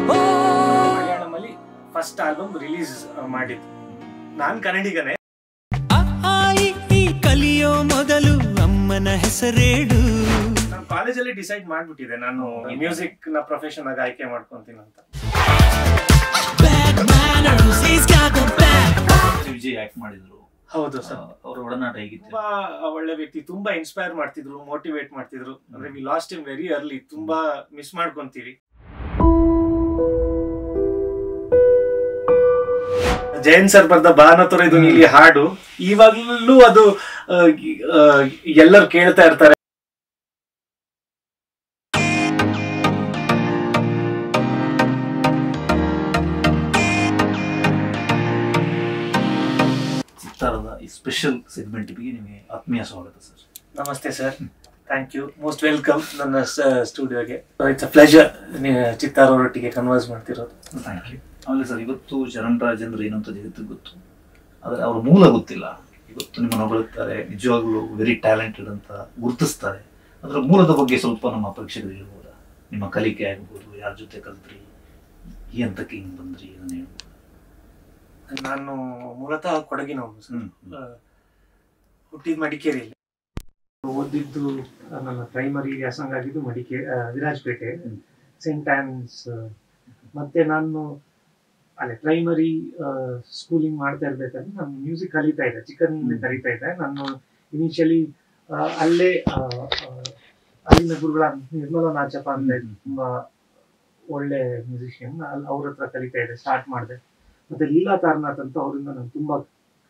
ಮಲಯಾಳಮಲ್ಲಿ first album release ಮಾಡಿದ್ದು. ನಾನು ಕನ್ನಡಿಗನೇ. ಕಲಿಯೋ ಮೊದಲು ಅಮ್ಮನ ಹೆಸರೇಳು. ನಾನು ಕಾಲೇಜಲ್ಲಿ ಡಿಸೈಡ್ ಮಾಡ್ಬಿಟ್ಟಿದೆ ನಾನು ಮ್ಯೂಸಿಕ್ ನ ಪ್ರೊಫೆಷನ್ ಆಗಿ ಆಯ್ಕೆ ಮಾಡ್ಕೊಂತೀನಿ ಅಂತ. ವಿಜಯ್ ಆಕ್ಟ್ ಮಾಡಿದ್ರು. ಹೌದು ಸರ್. ಅವರ ಒಡನಾಟ ಹೇಗಿತ್ತು? ತುಂಬಾ ಒಳ್ಳೆ ವ್ಯಕ್ತಿ, ತುಂಬಾ ಇನ್ಸ್ಪೈರ್ ಮಾಡ್ತಿದ್ರು, ಮೋಟಿವೇಟ್ ಮಾಡ್ತಿದ್ರು. ಅಂದ್ರೆ V last him very early. ತುಂಬಾ ಮಿಸ್ ಮಾಡ್ಕೊಂತೀವಿ. ಜಯಂತ್ ಸರ್ ಬರ್ದ ಬಾನ ತೊರೆದು ನೀಲಿ ಹಾಡು ಇವಾಗಲೂ ಅದು ಎಲ್ಲರೂ ಕೇಳ್ತಾ ಇರ್ತಾರೆ. ಚಿತ್ತಾರದ ಈ ಸ್ಪೆಷಲ್ ಸೆಗ್ಮೆಂಟ್ಗೆ ನಿಮಗೆ ಆತ್ಮೀಯ ಸ್ವಾಗತ ಸರ್. ನಮಸ್ತೆ sir, thank you, most welcome ನನ್ನ ಸ್ಟುಡಿಯೋಗೆ. ಇಟ್ಸ್ ಅ ಪ್ಲೆಜರ್ ಚಿತ್ತಾರ್ ಅವರೊಟ್ಟಿಗೆ ಕನ್ವರ್ಸ್ ಮಾಡ್ತಿರೋದು. Thank you. ಆಮೇಲೆ ಸರ್, ಇವತ್ತು ಚರಣ್ ರಾಜ್ ಅಂದ್ರೆ ಏನು ಅಂತ ಜಗತ್ತಿಗೆ ಗೊತ್ತು, ಆದರೆ ಅವ್ರ ಮೂಲ ಗೊತ್ತಿಲ್ಲ. ಇವತ್ತು ನಿಮ್ಮನ್ನು ಹೊಗಳುತ್ತಾರೆ, ನಿಜವಾಗ್ಲೂ ವೆರಿ ಟ್ಯಾಲೆಂಟೆಡ್ ಅಂತ ಗುರುತಿಸ್ತಾರೆ. ಅದರ ಮೂಲದ ಬಗ್ಗೆ ಸ್ವಲ್ಪ ನಮ್ಮ ಪ್ರೇಕ್ಷಕರಿಗೆ ಹೇಳ್ಬೋದಾ? ನಿಮ್ಮ ಕಲಿಕೆ ಆಗ್ಬೋದು, ಯಾರ ಜೊತೆ ಕಲ್ತ್ರಿ, ಈ ಹಂತಕ್ಕೆ ಹಿಂಗೆ ಬಂದ್ರಿ, ಅದನ್ನು ಹೇಳ್ಬೋದು? ನಾನು ಮೂಲತಃ ಕೊಡಗಿನವನು ಸರ್. ಹುಟ್ಟಿದ ಮಡಿಕೇರಿಯಲ್ಲಿ, ಓದಿದ್ದು ನನ್ನ ಪ್ರೈಮರಿ ವ್ಯಾಸಂಗ ಆಗಿದ್ದು ವಿರಾಜಪೇಟೆ ಸೆಂಟ್ ಆನ್ಸ್. ಮತ್ತೆ ನಾನು ಅಲ್ಲೇ ಪ್ರೈಮರಿ ಸ್ಕೂಲಿಂಗ್ ಮಾಡ್ತಾ ಇರ್ಬೇಕಾದ್ರೆ ನಾನು ಮ್ಯೂಸಿಕ್ ಕಲಿತಾ ಇದ್ದೆ, ಚಿಕ್ಕಂದಿನಿಂದ ಕಲಿತಾ ಇದ್ದೆ. ನಾನು ಇನಿಷಿಯಲಿ ಅಲ್ಲೇ ಅಲ್ಲಿನ ಗುರುಗಳ ನಿರ್ಮಲಾ ನಾಚಪ್ಪ ಅಂತ ತುಂಬಾ ಒಳ್ಳೆ ಮ್ಯೂಸಿಷಿಯನ್, ಅವ್ರ ಹತ್ರ ಕಲಿತಾ ಇದ್ದೆ, ಸ್ಟಾರ್ಟ್ ಮಾಡಿದೆ. ಮತ್ತೆ ಲೀಲಾ ತಾರನಾಥ್ ಅಂತ, ಅವರಿಂದ ನಾನು ತುಂಬಾ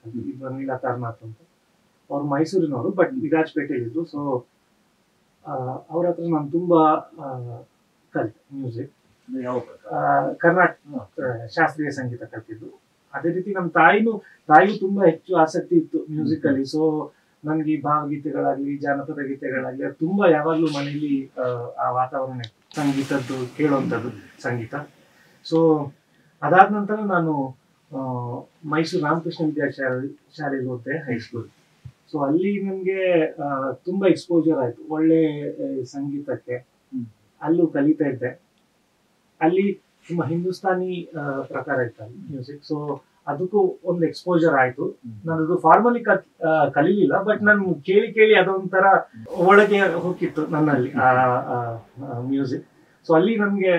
ಕಲಿತಿದ್ದು. ಲೀಲಾ ತಾರನಾಥ್ ಅಂತ ಅವ್ರು ಮೈಸೂರಿನವರು, ಬಟ್ ವಿರಾಜಪೇಟೆಯಲ್ಲಿದ್ರು. ಸೊ ಅವ್ರ ಹತ್ರ ನಾನು ತುಂಬಾ ಕಲಿತೆ ಮ್ಯೂಸಿಕ್. ಕರ್ನಾಟಕ ಶಾಸ್ತ್ರೀಯ ಸಂಗೀತ ಕಲ್ತಿದ್ದು. ಅದೇ ರೀತಿ ನಮ್ಮ ತಾಯಿಗೂ ತುಂಬಾ ಹೆಚ್ಚು ಆಸಕ್ತಿ ಇತ್ತು ಮ್ಯೂಸಿಕ್ ಅಲ್ಲಿ. ಸೊ ನನ್ಗೆ ಭಾವಗೀತೆಗಳಾಗ್ಲಿ, ಜಾನಪದ ಗೀತೆಗಳಾಗ್ಲಿ, ಅದು ತುಂಬಾ ಯಾವಾಗ್ಲೂ ಮನೆಯಲ್ಲಿ ಆ ವಾತಾವರಣ ಸಂಗೀತದ್ದು ಕೇಳುವಂಥದ್ದು ಸಂಗೀತ. ಸೊ ಅದಾದ ನಂತರ ನಾನು ಮೈಸೂರು ರಾಮಕೃಷ್ಣ ಶಾಲೆಯಲ್ಲಿ ಓದ್ದೆ, ಹೈಸ್ಕೂಲ್. ಸೊ ಅಲ್ಲಿ ನನ್ಗೆ ತುಂಬಾ ಎಕ್ಸ್ಪೋಜರ್ ಆಯ್ತು ಒಳ್ಳೆ ಸಂಗೀತಕ್ಕೆ. ಅಲ್ಲೂ ಕಲಿತಾ ಇದ್ದೆ. ಅಲ್ಲಿ ತುಂಬಾ ಹಿಂದೂಸ್ತಾನಿ ಪ್ರಕಾರ ಇತ್ತು ಅಲ್ಲಿ ಮ್ಯೂಸಿಕ್. ಸೊ ಅದಕ್ಕೂ ಒಂದು ಎಕ್ಸ್ಪೋಜರ್ ಆಯ್ತು. ನಾನು ಫಾರ್ಮಲಿ ಕಲೀಲಿಲ್ಲ, ಬಟ್ ನಾನು ಕೇಳಿ ಅದೊಂಥರ ಒಳಗೆ ಹೋಗಿತ್ತು ನನ್ನಲ್ಲಿ ಆ ಮ್ಯೂಸಿಕ್. ಸೊ ಅಲ್ಲಿ ನನ್ಗೆ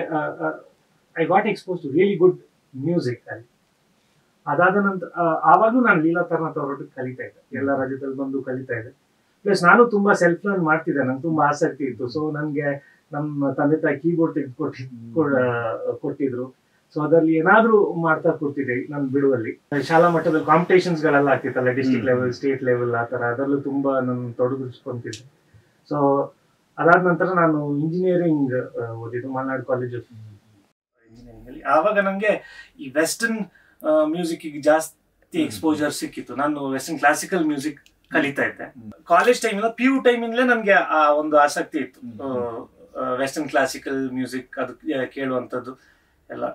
I got expose to really good music ಅಲ್ಲಿ. ಅದಾದ ನಂತರ ಆವಾಗ್ಲೂ ನಾನು ಲೀಲಾ ತಾರನಾಥ್ ಅವರೊಟ್ಟಿಗೆ ಕಲಿತಾ ಇದ್ದೆ, ಎಲ್ಲ ರಾಜ್ಯದಲ್ಲಿ ಬಂದು ಕಲಿತಾ ಇದ್ದೆ. ಪ್ಲಸ್ ನಾನು ತುಂಬಾ ಸೆಲ್ಫ್ ಲರ್ನ್ ಮಾಡ್ತಿದ್ದೆ, ನಂಗೆ ತುಂಬಾ ಆಸಕ್ತಿ ಇತ್ತು. ಸೊ ನನ್ಗೆ ನಮ್ಮ ತಂದೆ ತಾಯಿ ಕೀಬೋರ್ಡ್ ಕೊಟ್ಟಿದ್ರು. ಸೊ ಅದರಲ್ಲಿ ಏನಾದ್ರೂ ಮಾಡ್ತಾ ಕೂರ್ತಿದ್ದೆ ನಾನು ಬಿಡುವಲ್ಲಿ. ಶಾಲಾ ಮಟ್ಟದಲ್ಲಿ ಕಾಂಪಿಟೇಷನ್ಸ್ ಗಳೆಲ್ಲ ಆಗ್ತಿತ್ತಲ್ಲ, ಡಿಸ್ಟ್ರಿಕ್ಟ್ ಲೆವೆಲ್, ಸ್ಟೇಟ್ ಲೆವೆಲ್, ಆ ತರ. ಅದರಲ್ಲೂ ತುಂಬಾ ನಾನು ತೊಡಗಿಸ್ಕೊಂತಿದ್ದೆ. ಸೊ ಅದಾದ ನಂತರ ನಾನು ಇಂಜಿನಿಯರಿಂಗ್ ಓದಿದ್ದು ಮಲ್ನಾಡ್ ಕಾಲೇಜ್ ಆಫ್ ಇಂಜಿನಿಯರಿಂಗ್ ಅಲ್ಲಿ. ಆವಾಗ ನಂಗೆ ಈ ವೆಸ್ಟರ್ನ್ ಮ್ಯೂಸಿಕ್ ಜಾಸ್ತಿ ಎಕ್ಸ್ಪೋಜರ್ ಸಿಕ್ಕಿತ್ತು. ನಾನು ವೆಸ್ಟರ್ನ್ ಕ್ಲಾಸಿಕಲ್ ಮ್ಯೂಸಿಕ್ ಕಲಿತಾ ಇದ್ದೆ ಕಾಲೇಜ್ ಟೈಮಿಂದ. PU ಟೈಮಿಂದಲೇ ನನ್ಗೆ ಆ ಒಂದು ಆಸಕ್ತಿ ಇತ್ತು ವೆಸ್ಟರ್ನ್ ಕ್ಲಾಸಿಕಲ್ ಮ್ಯೂಸಿಕ್ ಅದು ಕೇಳುವಂಥದ್ದು ಎಲ್ಲ.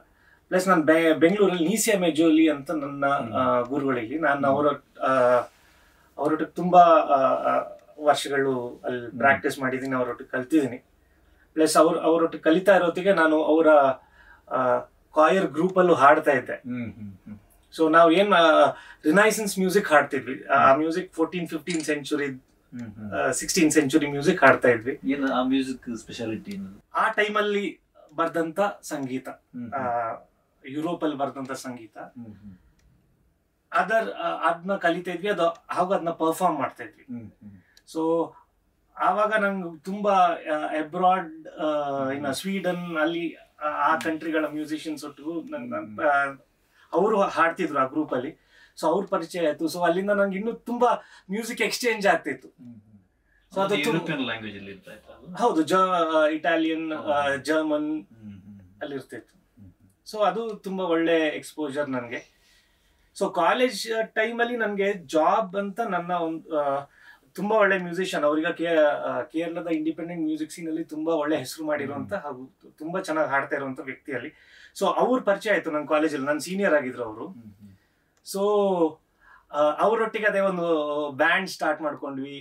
ಪ್ಲಸ್ ನಾನು ಬೆಂಗಳೂರಲ್ಲಿ ನೀಸಿಯಾ ಮೆಜೋಲಿ ಅಂತ ನನ್ನ ಗುರುಗಳಿಗೆ ನಾನು ಅವರೊಟ್ಟಿಗೆ ತುಂಬಾ ವರ್ಷಗಳು ಅಲ್ಲಿ ಪ್ರಾಕ್ಟೀಸ್ ಮಾಡಿದ್ದೀನಿ, ಅವರೊಟ್ಟಿಗೆ ಕಲ್ತಿದ್ದೀನಿ. ಪ್ಲಸ್ ಅವರೊಟ್ಟಿಗೆ ಕಲಿತಾ ಇರೋತ್ತಿಗೆ ನಾನು ಅವರ ಕಾಯರ್ ಗ್ರೂಪ್ ಅಲ್ಲೂ ಹಾಡ್ತಾ ಇದ್ದೆ. ಸೊ ನಾವು ಏನ್ ರಿನೈಸೆನ್ಸ್ ಮ್ಯೂಸಿಕ್ ಹಾಡ್ತಿದ್ವಿ. ಆ music 14th 15th century 16th century music ಹಾಡ್ತಾ ಇದ್ವಿ. ಆ ಮ್ಯೂಸಿಕ್ ಸ್ಪೆಷಾಲಿಟಿ ಆ ಟೈಮಲ್ಲಿ ಬರ್ದಂತ ಸಂಗೀತ, ಯುರೋಪ್ ಅಲ್ಲಿ ಬರ್ದಂತ ಸಂಗೀತ, ಅದನ್ನ ಕಲಿತಾ ಇದ್ವಿ. ಅದನ್ನ ಪರ್ಫಾರ್ಮ್ ಮಾಡ್ತಾ ಇದ್ವಿ. ಸೊ ಆವಾಗ ನಂಗೆ ತುಂಬಾ ಅಬ್ರಾಡ್, ಇನ್ನು ಸ್ವೀಡನ್ ಅಲ್ಲಿ ಆ ಕಂಟ್ರಿಗಳ ಮ್ಯೂಸಿಷಿಯನ್ಸ್ ಒಟ್ಟಿಗೂ ಅವರು ಹಾಡ್ತಿದ್ರು ಆ ಗ್ರೂಪ್ ಅಲ್ಲಿ. ಸೊ ಅವ್ರ ಪರಿಚಯ ಆಯ್ತು. ಸೊ ಅಲ್ಲಿಂದ ನಂಗೆ ಇನ್ನೂ ತುಂಬಾ ಮ್ಯೂಸಿಕ್ ಎಕ್ಸ್ಚೇಂಜ್ ಆಗ್ತಿತ್ತು. ಸೊ ಅದು ಲ್ಯಾಂಗ್ವೇಜ್ ಅಲ್ಲಿ ಹೌದು, ಇಟಾಲಿಯನ್, ಜರ್ಮನ್ ಅಲ್ಲಿ ಇರ್ತಿತ್ತು. ಸೊ ಅದು ತುಂಬಾ ಒಳ್ಳೆ ಎಕ್ಸ್ಪೋಜರ್ ನನಗೆ. ಸೊ ಕಾಲೇಜ್ ಟೈಮಲ್ಲಿ ನನಗೆ ಜಾಬ್ ಅಂತ ನನ್ನ ಒಂದು ತುಂಬಾ ಒಳ್ಳೆ ಮ್ಯೂಸಿಷಿಯನ್, ಅವ್ರೀಗ ಕೇರಳದ ಇಂಡಿಪೆಂಡೆಂಟ್ ಮ್ಯೂಸಿಕ್ ಸೀನ್ ಅಲ್ಲಿ ತುಂಬಾ ಒಳ್ಳೆ ಹೆಸರು ಮಾಡಿರುವಂತ ಹಾಗೂ ತುಂಬಾ ಚೆನ್ನಾಗಿ ಹಾಡ್ತಾ ಇರುವಂತ ವ್ಯಕ್ತಿಯಲ್ಲಿ. ಸೊ ಅವ್ರ ಪರಿಚಯ ಆಯ್ತು ನನ್ನ ಕಾಲೇಜಲ್ಲಿ. ನನ್ನ ಸೀನಿಯರ್ ಆಗಿದ್ರು ಅವರು. ಸೊ ಅವರೊಟ್ಟಿಗೆ ಅದೇ ಒಂದು ಬ್ಯಾಂಡ್ ಸ್ಟಾರ್ಟ್ ಮಾಡ್ಕೊಂಡ್ವಿ.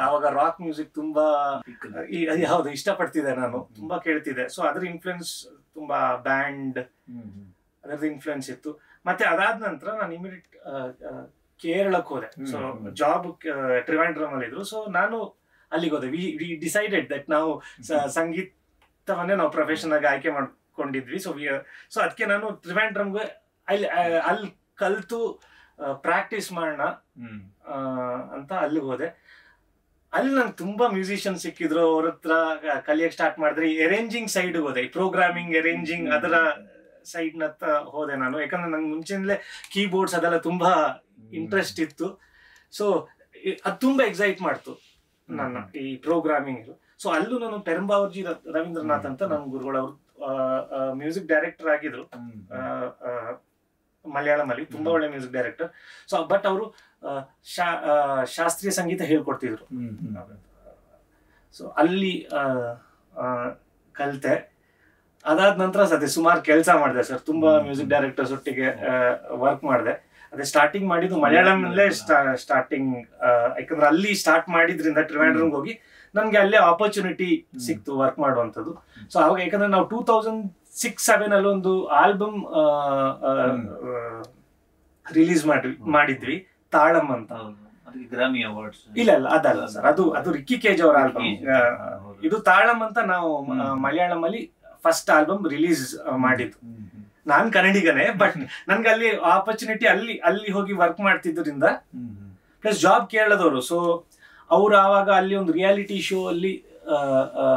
ಅವಾಗ ರಾಕ್ ಮ್ಯೂಸಿಕ್ ತುಂಬಾ ಹೌದು ಇಷ್ಟಪಡ್ತಿದ್ದೆ, ನಾನು ತುಂಬಾ ಕೇಳ್ತಿದ್ದೆ. ಸೊ ಅದ್ರ ಇನ್ಫ್ಲುಯೆನ್ಸ್ ತುಂಬಾ, ಬ್ಯಾಂಡ್ ಅದರದ್ದು ಇನ್ಫ್ಲುಯೆನ್ಸ್ ಇತ್ತು. ಮತ್ತೆ ಅದಾದ ನಂತರ ನಾನು ಇಮಿಡಿಯೇಟ್ ಕೇರಳಕ್ಕೆ ಹೋದೆ. ಸೊ ಜಾಬ್ ಟ್ರಿವಾಂಡ್ರಮ್ ಅಲ್ಲಿ ಇದ್ರು. ಸೊ ನಾನು ಅಲ್ಲಿಗೆ ಹೋದೆ. ವಿ ಡಿಸೈಡೆಡ್ ದಟ್ ನಾವು ಸಂಗೀತವನ್ನೇ ನಾವು ಪ್ರೊಫೆಷನ್ ಆಗಿ ಆಯ್ಕೆ ಮಾಡ್ಕೊಂಡಿದ್ವಿ. ಸೊ ಅದಕ್ಕೆ ನಾನು ಟ್ರಿವಾಂಡ್ರಮ್ಗೆ ಅಲ್ಲಿ ಕಲ್ತು ಪ್ರಾಕ್ಟೀಸ್ ಮಾಡೋಣ ಅಂತ ಅಲ್ಲಿಗೆ ಹೋದೆ. ಅಲ್ಲಿ ನಂಗೆ ತುಂಬಾ ಮ್ಯೂಸಿಷಿಯನ್ ಸಿಕ್ಕಿದ್ರು. ಅವ್ರ ಹತ್ರ ಕಲಿಯಕ್ ಸ್ಟಾರ್ಟ್ ಮಾಡಿದ್ರೆ ಅರೇಂಜಿಂಗ್ ಸೈಡ್ ಹೋದೆ, ಪ್ರೋಗ್ರಾಮಿಂಗ್, ಅರೇಂಜಿಂಗ್ ಅದರ ಸೈಡ್ ನತ್ತ ಹೋದೆ ನಾನು. ಯಾಕಂದ್ರೆ ನಂಗೆ ಮುಂಚೆಯಿಂದಲೇ ಕೀಬೋರ್ಡ್ಸ್ ಅದೆಲ್ಲ ತುಂಬಾ ಇಂಟ್ರೆಸ್ಟ್ ಇತ್ತು. ಸೊ ಅದು ತುಂಬಾ ಎಕ್ಸೈಟ್ ಮಾಡ್ತು ನನ್ನ ಈ ಪ್ರೋಗ್ರಾಮಿಂಗ್. ಸೊ ಅಲ್ಲೂ ನಾನು ಪೆರಂಬಾವರ್ಜಿ ರವೀಂದ್ರನಾಥ್ ಅಂತ ನನ್ನ ಗುರುಗಳು, ಅವರು ಮ್ಯೂಸಿಕ್ ಡೈರೆಕ್ಟರ್ ಆಗಿದ್ರು ಮಲಯಾಳಂ ಅಲ್ಲಿ, ತುಂಬಾ ಒಳ್ಳೆ ಮ್ಯೂಸಿಕ್ ಡೈರೆಕ್ಟರ್. ಸೊ ಬಟ್ ಅವರು ಶಾಸ್ತ್ರೀಯ ಸಂಗೀತ ಹೇಳ್ಕೊಡ್ತಿದ್ರು. ಸೊ ಅಲ್ಲಿ ಕಲಿತೆ. ಅದಾದ ನಂತರ ಸದ್ಯ ಸುಮಾರು ಕೆಲಸ ಮಾಡಿದೆ ಸರ್, ತುಂಬಾ ಮ್ಯೂಸಿಕ್ ಡೈರೆಕ್ಟರ್ಸ್ ಒಟ್ಟಿಗೆ ವರ್ಕ್ ಮಾಡಿದೆ. ಅದೇ ಸ್ಟಾರ್ಟಿಂಗ್ ಮಾಡಿದ್ದು ಮಲಯಾಳಂಲ್ಲೇ ಸ್ಟಾರ್ಟಿಂಗ್, ಯಾಕಂದ್ರೆ ಅಲ್ಲಿ ಸ್ಟಾರ್ಟ್ ಮಾಡಿದ್ರಿಂದ ಟ್ರಿವಾಂಡ್ರಮ್ಗೆ ಹೋಗಿ ನಮ್ಗೆ ಅಲ್ಲೇ ಆಪರ್ಚುನಿಟಿ ಸಿಕ್ತು ವರ್ಕ್ ಮಾಡುವಂಥದ್ದು. ಸೊ ಅವಾಗ ಯಾಕಂದ್ರೆ ನಾವು 2006-07 ಅಲ್ಲಿ ಒಂದು ಆಲ್ಬಮ್ ರಿಲೀಸ್ ಮಾಡಿದ್ವಿ, ತಾಳಂ ಅಂತ. ಗ್ರಾಮಿ ಅವಾರ್ಡ್ಸ್ ಇಲ್ಲ ಅದಲ್ಲ ಸರ್, ಅದು ರಿಕ್ಕಿ ಕೇಜ್ ಅವರ ಆಲ್ಬಮ್. ಇದು ತಾಳಂ ಅಂತ ನಾವು ಮಲಯಾಳಂ ಅಲ್ಲಿ ಫಸ್ಟ್ ಆಲ್ಬಮ್ ರಿಲೀಸ್ ಮಾಡಿದ್ದು. ನಾನ್ ಕನ್ನಡಿಗನೇ, ಬಟ್ ನನ್ಗೆ ಅಲ್ಲಿ ಆಪರ್ಚುನಿಟಿ ಅಲ್ಲಿ ಹೋಗಿ ವರ್ಕ್ ಮಾಡ್ತಿದ್ರಿಂದ, ಪ್ಲಸ್ ಜಾಬ್ ಕೇಳದವರು. ಸೊ ಅವ್ರು ಆವಾಗ ಅಲ್ಲಿ ಒಂದು ರಿಯಾಲಿಟಿ ಶೋ ಅಲ್ಲಿ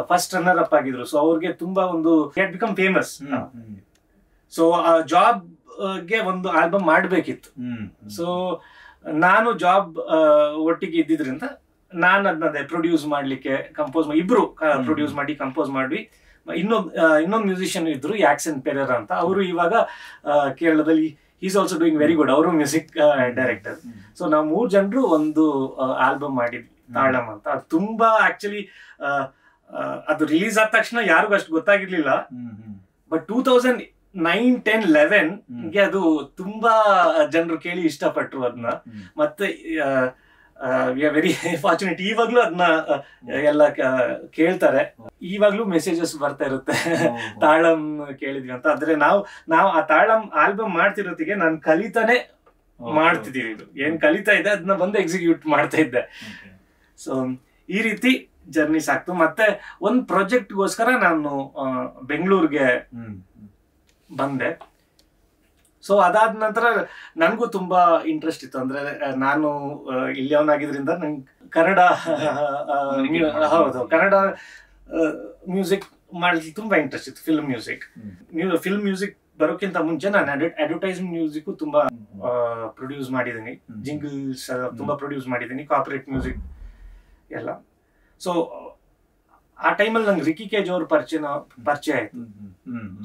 ಫಸ್ಟ್ ರನ್ನರ್ ಅಪ್ ಆಗಿದ್ರು. ಸೊ ಅವ್ರಿಗೆ ತುಂಬಾ ಒಂದು ಬಿಕಮ್ ಫೇಮಸ್. ಸೊ ಆ ಜಾಬ್ ಗೆ ಒಂದು ಆಲ್ಬಮ್ ಮಾಡ್ಬೇಕಿತ್ತು. ಸೊ ನಾನು ಜಾಬ್ ಒಟ್ಟಿಗೆ ಇದ್ದಿದ್ರಿಂದ ನಾನು ಅದನ್ನ ಪ್ರೊಡ್ಯೂಸ್ ಮಾಡ್ಲಿಕ್ಕೆ, ಇಬ್ರು ಪ್ರೊಡ್ಯೂಸ್ ಮಾಡಿ ಕಂಪೋಸ್ ಮಾಡಿ. ಇನ್ನೊಂದು ಮ್ಯೂಸಿಷಿಯನ್ ಇದ್ರು, ಯಾಕ್ಸನ್ ಪೆರೇರಾ ಅಂತ. ಅವರು ಇವಾಗ ಕೇರಳದಲ್ಲಿ is also doing very good, ಅವರು ಮ್ಯೂಸಿಕ್ ಡೈರೆಕ್ಟರ್. ಸೊ ನಾವು 3 ಜನರು ಒಂದು ಆಲ್ಬಮ್ ಮಾಡಿದ್ವಿ, ತಾಳಂ ಅಂತ. ಅದು ತುಂಬಾ ಆಕ್ಚುಲಿ ಅದು ರಿಲೀಸ್ ಆದ ತಕ್ಷಣ ಯಾರಿಗೂ ಅಷ್ಟು ಗೊತ್ತಾಗಿರ್ಲಿಲ್ಲ. ಬಟ್ 2009-10-11 ಗೆ ಅದು ತುಂಬಾ ಜನರು ಕೇಳಿ ಇಷ್ಟಪಟ್ರು ಅದನ್ನ. ಮತ್ತೆ ವಿ ಆರ್ ವೆರಿ ಫಾರ್ಚುನೇಟ್, ಇವಾಗ್ಲೂ ಅದನ್ನ ಎಲ್ಲ ಕೇಳ್ತಾರೆ. ಇವಾಗ್ಲೂ ಮೆಸೇಜಸ್ ಬರ್ತಾ ಇರುತ್ತೆ, ತಾಳಂ ಕೇಳಿದ್ವಿ ಅಂತ. ಆದ್ರೆ ನಾವು ಆ ತಾಳಂ ಆಲ್ಬಮ್ ಮಾಡ್ತಿರೋತ್ತಿಗೆ ನಾನು ಕಲಿತಾನೆ ಮಾಡ್ತಿದ್ದೀವಿ. ಏನ್ ಕಲಿತಾ ಇದೆ ಅದನ್ನ ಬಂದು ಎಕ್ಸಿಕ್ಯೂಟ್ ಮಾಡ್ತಾ ಇದ್ದೆ. ಸೊ ಈ ರೀತಿ ಜರ್ನಿ ಸಾಕ್ತು. ಮತ್ತೆ ಒಂದ್ ಪ್ರಾಜೆಕ್ಟ್ಗೋಸ್ಕರ ನಾನು ಬೆಂಗಳೂರಿಗೆ ಬಂದೆ. ಸೊ ಅದಾದ ನಂತರ ನನಗೂ ತುಂಬಾ ಇಂಟ್ರೆಸ್ಟ್ ಇತ್ತು. ಅಂದ್ರೆ ನಾನು ಇಲ್ಲಿಯವನಾಗಿದ್ರಿಂದ ನಂಗೆ ಕನ್ನಡ, ಹೌದು, ಕನ್ನಡ ಮ್ಯೂಸಿಕ್ ಮಾಡ್ಲಿಕ್ಕೆ ತುಂಬಾ ಇಂಟ್ರೆಸ್ಟ್ ಇತ್ತು. ಫಿಲ್ಮ್ ಮ್ಯೂಸಿಕ್ ಬರೋಕ್ಕಿಂತ ಮುಂಚೆ ನಾನು ಅಡ್ವರ್ಟೈಸ್ಮೆಂಟ್ ಮ್ಯೂಸಿಕ್ ತುಂಬಾ ಪ್ರೊಡ್ಯೂಸ್ ಮಾಡಿದ್ದೀನಿ, ಜಿಂಗಲ್ಸ್ ತುಂಬಾ ಪ್ರೊಡ್ಯೂಸ್ ಮಾಡಿದ್ದೀನಿ, ಕಾರ್ಪೊರೇಟ್ ಮ್ಯೂಸಿಕ್ ಎಲ್ಲ. ಸೊ ಆ ಟೈಮಲ್ಲಿ ನಂಗೆ ರಿಕ್ಕಿ ಕೇಜ್ ಅವ್ರ ಪರಿಚಯ ಆಯ್ತು.